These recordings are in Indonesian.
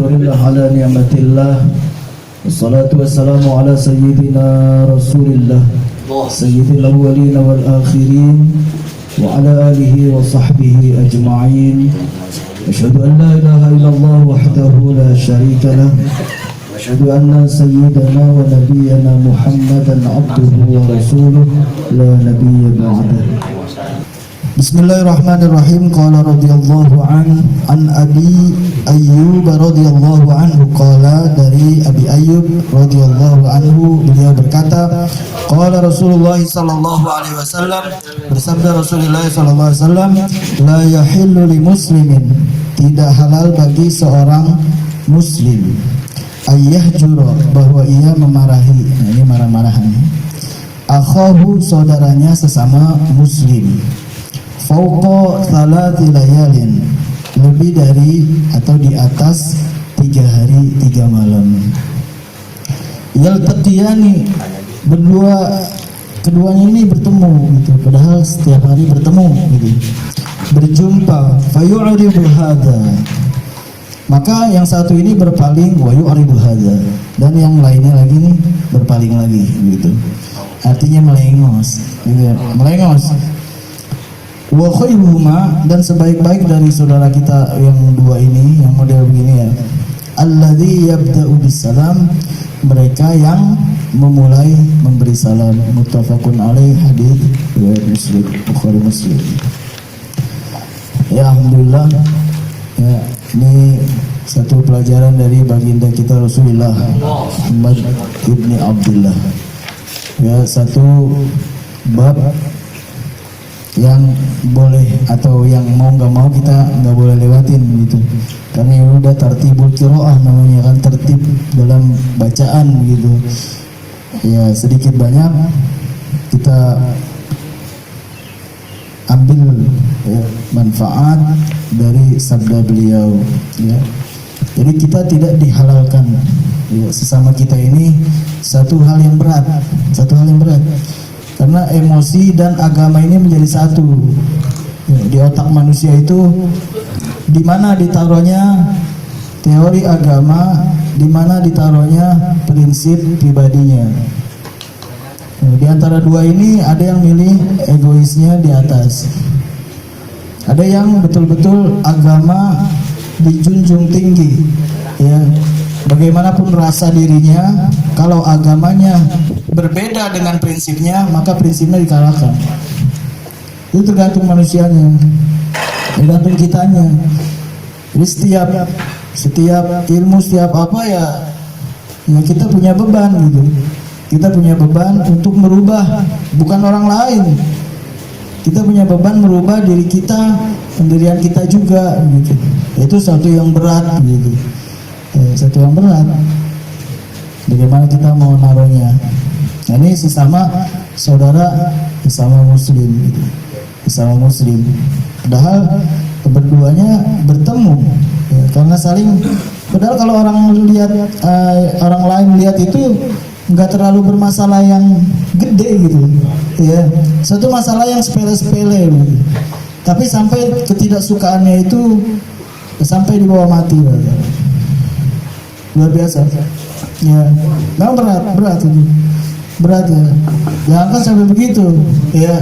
Alhamdulillah ala ni'matillah. Wassalatu wassalamu ala sayyidina Rasulillah sayyidil awwalin wal akhirin wa ala alihi wa sahbihi ajma'in. Asyhadu an la ilaha illallah wahdahu la syarika lah. Asyhadu anna sayyidana wa nabiyyana Muhammadan abduhu wa rasuluh la nabiyya ba'dahu. Bismillahirrahmanirrahim. Qala radhiyallahu an Abi Ayyub radhiyallahu anhu qala, dari Abi Ayyub radhiyallahu anhu beliau berkata, qala Rasulullah sallallahu alaihi wasallam, bersabda Rasulullah sallallahu alaihi wasallam, la yahillu li muslimin, tidak halal bagi seorang muslim, ayyahjura, bahwa ia memarahi, nah ini marah-marahan, akhahu, saudaranya sesama muslim, fauqa thalathi layalin, lebih dari atau di atas 3 hari 3 malam. Yaltaqiyani, keduanya ini bertemu gitu, padahal setiap hari bertemu gitu, berjumpa. Fayu'ridu hadza, maka yang satu ini berpaling, wa yu'ridu hadza, dan yang lainnya lagi nih berpaling lagi gitu. Artinya melengos gitu, melengos. Wa khairuhuma, dan sebaik-baik dari saudara kita yang dua ini, yang model begini ya, alladzi yabda'u bisalam, mereka yang memulai memberi salam. Muttafaqun alaih, hadis riwayat Muslim, Bukhari Muslim. Ya alhamdulillah ya, ini satu pelajaran dari baginda kita Rasulullah Muhammad ibni Abdullah ya, satu bab yang boleh atau yang mau nggak mau kita nggak boleh lewatin gitu, karena ini udah tertibul qiraah namanya kan, tertib dalam bacaan gitu ya. Sedikit banyak kita ambil ya, manfaat dari sabda beliau ya. Jadi kita tidak dihalalkan ya, sesama kita ini satu hal yang berat, karena emosi dan agama ini menjadi satu ya, di otak manusia itu, di mana ditaruhnya teori agama, di mana ditaruhnya prinsip pribadinya ya. Di antara dua ini ada yang milih egoisnya di atas, ada yang betul-betul agama dijunjung tinggi ya. Bagaimanapun rasa dirinya, kalau agamanya berbeda dengan prinsipnya, maka prinsipnya dikalahkan. Itu tergantung manusianya, tergantung kitanya. Jadi setiap ilmu, setiap apa ya kita punya beban gitu. Kita punya beban untuk merubah, bukan orang lain. Kita punya beban merubah diri kita, pendirian kita juga gitu. Itu satu yang berat gitu. Satu yang berat. Bagaimana kita mau naruhnya? Nah, ini sesama saudara, sesama muslim gitu. Sesama muslim. Padahal berduanya bertemu ya, karena saling. Padahal kalau orang lain lihat itu nggak terlalu bermasalah yang gede gitu ya. Satu masalah yang sepele-sepele gitu. Tapi sampai ketidaksukaannya itu sampai dibawa mati gitu. Luar biasa ya. Memang berat itu, berat ya. Jangan kan sampai begitu ya.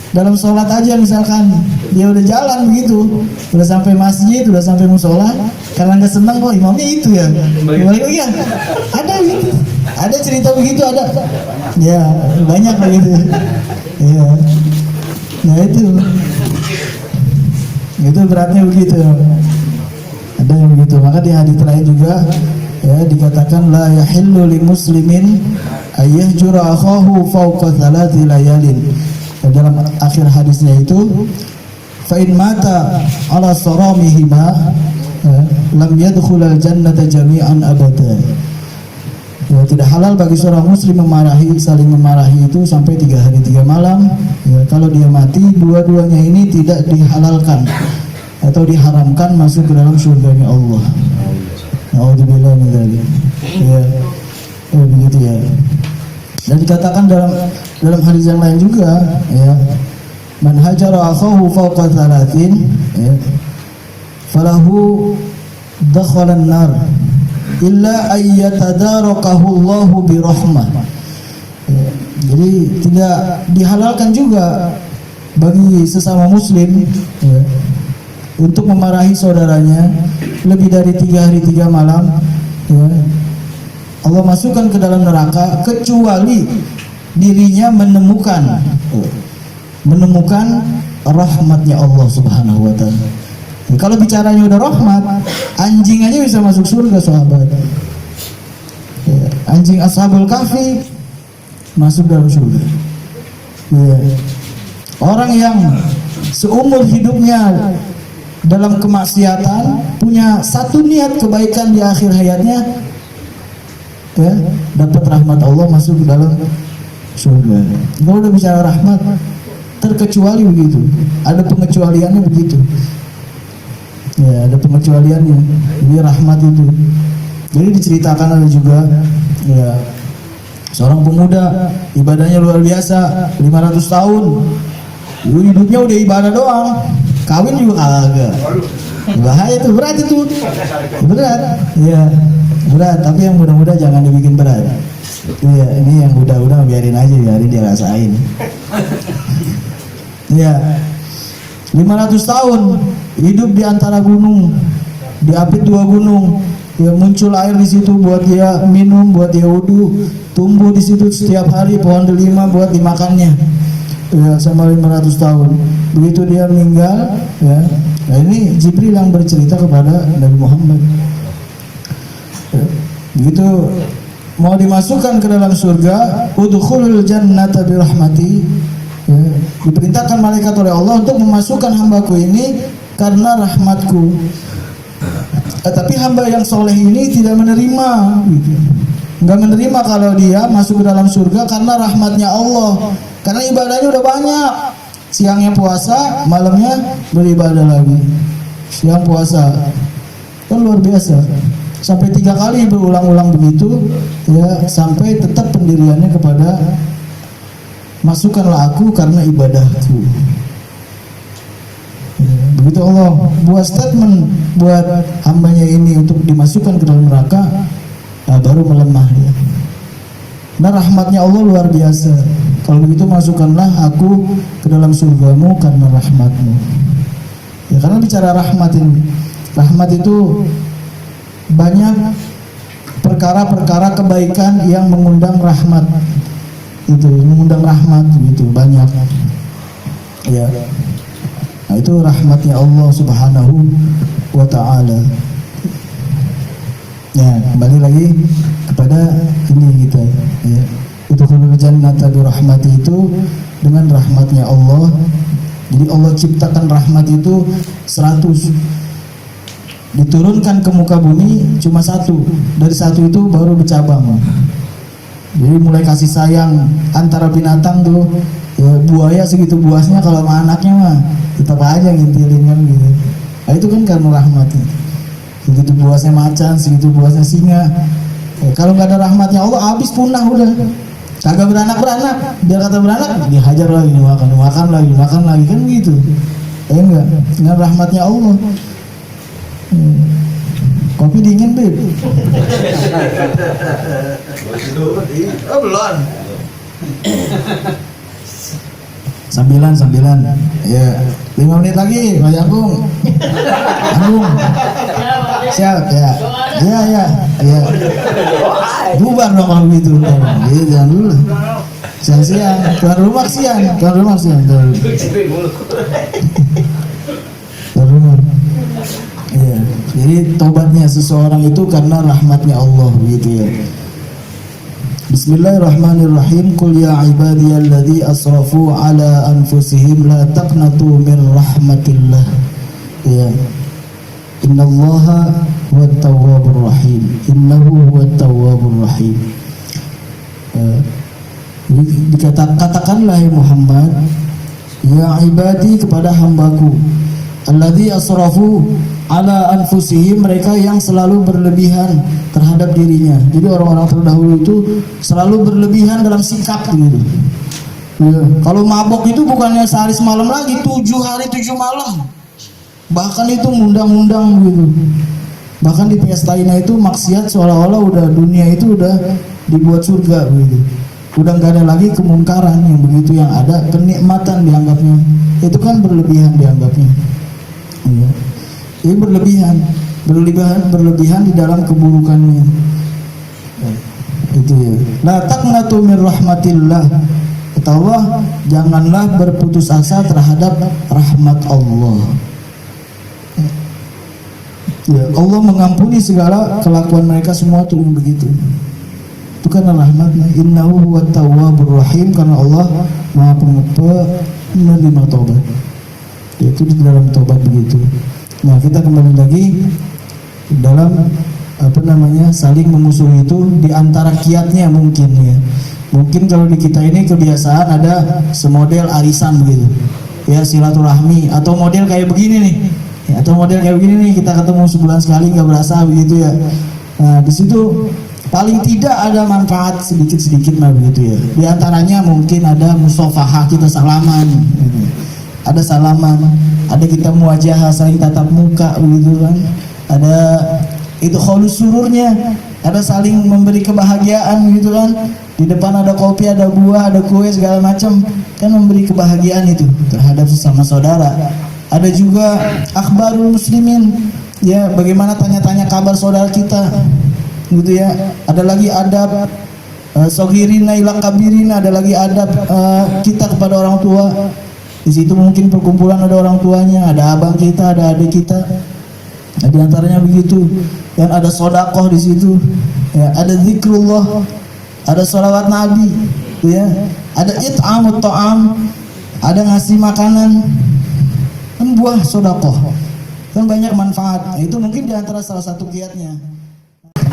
Dalam sholat aja misalkan dia udah jalan begitu, udah sampai masjid, udah sampai musola, karena nggak senang kok imamnya itu ya, balik lagi ya. Ada gitu, ada cerita begitu, ada ya, banyak begitu ya. Nah itu beratnya begitu. Ada yang begitu. Maka di hadis lain juga ya dikatakan, la yahillu li muslimin ayyahjura akhahu fawqa thalathi layalin. Dalam akhir hadisnya itu, fa in mata ala saramihima lam yadkhulal jannata jami'an abada. Ya, tidak halal bagi seorang muslim saling memarahi itu sampai 3 hari 3 malam ya. Kalau dia mati, dua-duanya ini tidak dihalalkan atau diharamkan masuk ke dalam surganya Allah. Alhamdulillah min dzalik. Ya, begitu ya. Dan dikatakan dalam hadis yang lain juga ya, man hajara akhahu fawqa thalathin ya, falahu dakhalan nar illa ayyatadarakahu Allahu birahmah. Jadi tidak dihalalkan juga bagi sesama muslim untuk memarahi saudaranya lebih dari 3 hari 3 malam. Allah masukkan ke dalam neraka kecuali dirinya menemukan rahmatnya Allah Subhanahu wa taala. Kalau bicaranya udah rahmat, anjing aja bisa masuk surga, sahabat. Anjing Ashabul Kahfi masuk dalam surga. Orang yang seumur hidupnya dalam kemaksiatan, punya satu niat kebaikan di akhir hayatnya, dapat rahmat Allah, masuk ke dalam surga. Kalau udah bicara rahmat, terkecuali begitu. Ada pengecualiannya begitu. Ada pengecualiannya. Ini rahmat itu. Jadi diceritakan ada juga seorang pemuda ibadahnya luar biasa, 500 tahun. Hidupnya udah ibadah doang, kawin juga kagak. Bahaya itu, berat itu. Berat. Berat, tapi yang mudah-mudah jangan dibikin berat. Ini yang udah biarin aja, biarin dia rasain. 500 tahun hidup di antara gunung, diapit 2 gunung. Muncul air di situ buat dia minum, buat dia wudu. Tumbuh di situ setiap hari pohon delima buat dimakannya. Sama 500 tahun. Begitu dia meninggal, nah ini Jibril yang bercerita kepada Nabi Muhammad. Begitu mau dimasukkan ke dalam surga, udkhulul jannata birahmati. Diperintahkan malaikat oleh Allah untuk memasukkan hambaku ini karena rahmatku. Tapi hamba yang soleh ini tidak menerima, nggak menerima kalau dia masuk ke dalam surga karena rahmatnya Allah. Karena ibadahnya udah banyak, siangnya puasa, malamnya beribadah lagi. Siang puasa, kan luar biasa. Sampai 3 kali berulang-ulang begitu, sampai tetap pendiriannya kepada masukkanlah aku karena ibadahku. Begitu Allah buat statement buat hambanya ini untuk dimasukkan ke dalam neraka, baru melemah dia. Nah, rahmatnya Allah luar biasa. Kalau begitu masukkanlah aku ke dalam surgamu karena rahmatmu. Karena bicara rahmat ini, rahmat itu banyak perkara-perkara kebaikan yang mengundang rahmat. Itu mengundang rahmat gitu banyak. Nah, itu rahmatnya Allah Subhanahu wa taala. Kembali lagi kepada ini kita, Udkhulul jannata bi rahmati, itu dengan rahmatnya Allah. Jadi Allah ciptakan rahmat itu 100, diturunkan ke muka bumi cuma 1. Dari 1 itu baru bercabang. Jadi mulai kasih sayang antara binatang tuh, buaya segitu buasnya, kalau sama anaknya mah tetap aja ngintilin kan gitu. Nah, itu kan karena rahmatnya. Segitu buasnya macan, segitu buasnya singa. Kalau nggak ada rahmatnya Allah, habis punah udah. Kagak beranak, biar kata beranak dihajar lagi, makan lagi kan gitu. Enggak, dengan rahmatnya Allah. Kopi dingin, Beb. Oh, belum. 9. Ya, 5 menit lagi, Mas Agung. Siap ya. Iya. Bubar dong kalau gitu. Jangan dulu. Siang-siang, keluar rumah siang. Keluar rumah. Iya. Jadi tobatnya seseorang itu karena rahmatnya Allah gitu ya. Bismillahirrahmanirrahim. Qul ya ibadiyalladzi asrafu ala anfusihim la taqnatu min rahmatillah. Ya. Innallaha huwat tawwabur rahim. Innahu huwat tawwabur rahim. Katakanlah ya Muhammad, ya ibadi, kepada hambaku, alladzi asrafu ala anfusihim, mereka yang selalu berlebihan terhadap dirinya. Jadi orang-orang terdahulu itu selalu berlebihan dalam sikap gitu. Kalau mabok itu bukannya sehari semalam lagi, 7 hari 7 malam. Bahkan itu ngundang-undang gitu. Bahkan di pestainnya itu maksiat seolah-olah udah dunia itu udah dibuat surga begitu. Udah nggak ada lagi kemungkaran yang begitu, yang ada kenikmatan dianggapnya. Itu kan berlebihan dianggapnya. Ya. Ini berlebihan di dalam keburukannya. Itu ya. La taqnatu min rahmatillah. Ketahuilah, janganlah berputus asa terhadap rahmat Allah. Ya, Allah mengampuni segala kelakuan mereka semua tuh yang begitu. Itu kan rahmatnya. Innahu huwat tawwabur rahim, karena Allah Maha penerima taubat. Itu di dalam taubat begitu. Nah, kita kembali lagi dalam saling memusuhi itu di antara kiatnya mungkin ya. Mungkin kalau di kita ini kebiasaan ada semodel arisan begitu. Ya, silaturahmi atau model kayak begini nih. Ya, atau model kayak begini nih, kita ketemu sebulan sekali nggak berasa begitu ya. Nah, di situ paling tidak ada manfaat sedikit-sedikit lah begitu ya. Di antaranya mungkin ada musafahah, kita salaman gitu. Ada salaman, ada kita muwajahah, saling tatap muka begitu kan. Ada itu kholus sururnya, ada saling memberi kebahagiaan gitu kan. Di depan ada kopi, ada buah, ada kue segala macam, kan memberi kebahagiaan itu terhadap sesama saudara. Ada juga akhbarul muslimin, ya bagaimana tanya-tanya kabar saudara kita gitu ya. Ada lagi adab soghirina ila kabirina, ada lagi adab kita kepada orang tua. Di situ mungkin perkumpulan ada orang tuanya, ada abang kita, ada adik kita. Nah, di antaranya begitu. Dan ada sodakoh di situ. Ya, ada zikrullah, ada sholawat Nabi, ya. Ada it'amut ta'am, ada ngasih makanan. Kan buah sodakoh. Kan banyak manfaat. Nah, itu mungkin di antara salah satu kiatnya.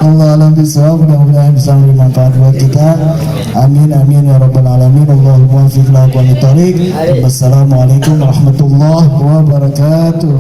Allah alam bisawab, mudah-mudahan bisa memberi manfaat buat kita. Amin amin ya rabbal alamin. Allahumma fiq lahu wa li tariq. Wassalamualaikum warahmatullahi wabarakatuh.